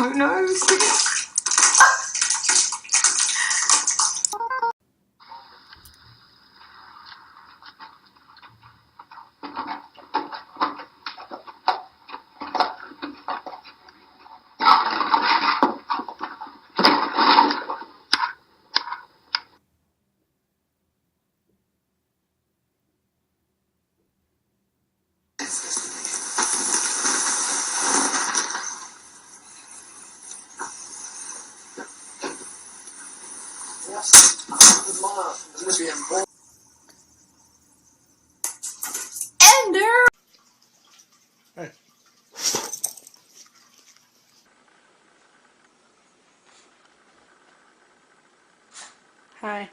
Oh no. Ender! Hey. Hi.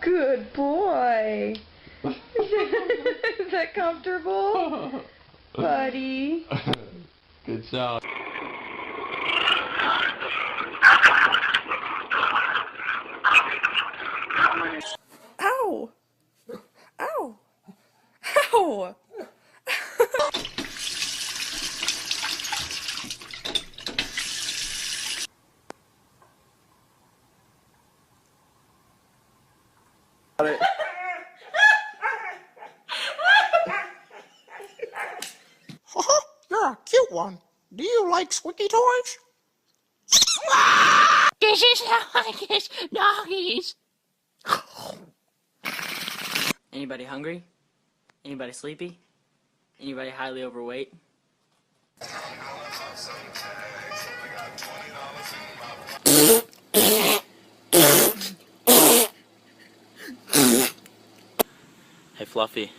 Good boy. Is that comfortable? Buddy. Good job. Ow! Ow! Ow! You're a cute one. Do you like squeaky toys? This is how I kiss doggies. Anybody hungry? Anybody sleepy? Anybody highly overweight? Hey Fluffy,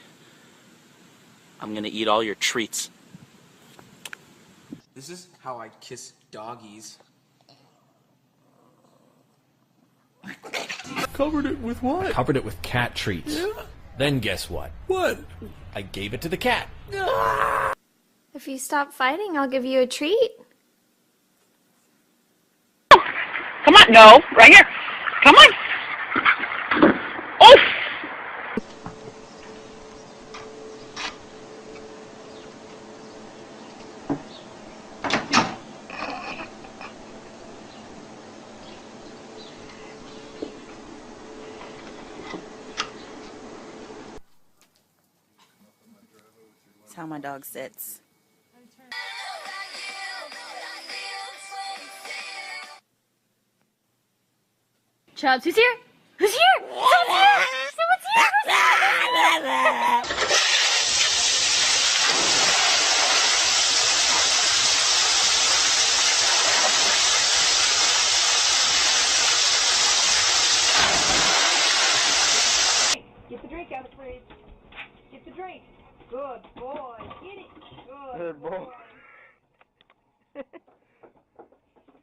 I'm gonna eat all your treats. This is how I kiss doggies. Covered it with what? Covered it with cat treats. Yeah. Then guess what? What? I gave it to the cat. If you stop fighting, I'll give you a treat. Come on, no, right here. Come on. Oh! That's how my dog sits. Chubbs, who's here? Who's here? Someone's here! Someone's here! Who's here? Get the drink out of the fridge. Get the drink. Good boy. Get it. Good boy.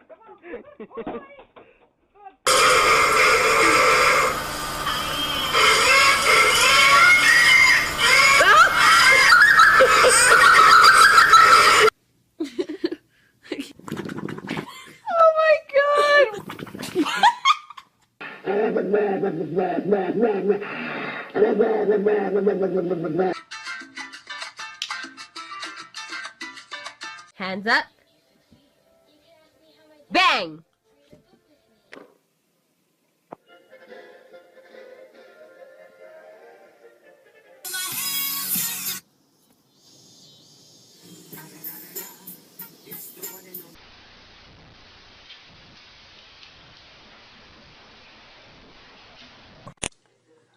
Come on. Good boy. Oh my god! Hands up. Bang!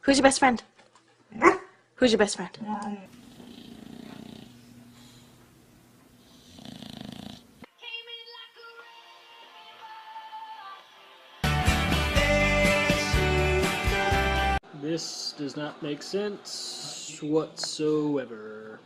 Who's your best friend? Who's your best friend? This does not make sense whatsoever.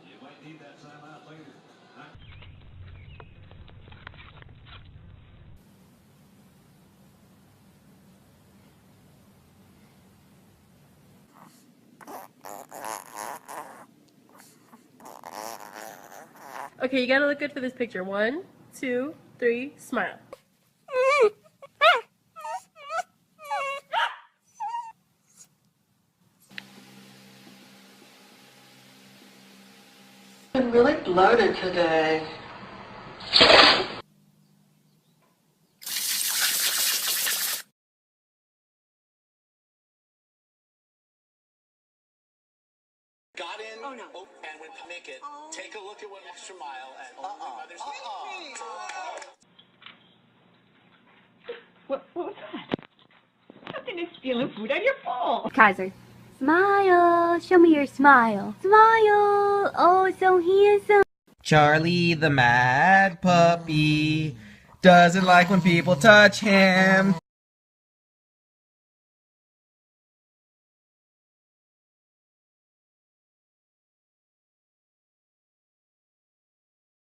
Okay, you gotta look good for this picture. 1, 2, 3, smile. I'm really bloated today. Got in, and when make it, take a look at one extra mile and others. What was that? Something is stealing food out of your bowl. Kaiser. Smile. Show me your smile. Smile. Oh, so handsome. Charlie the mad puppy doesn't like when people touch him.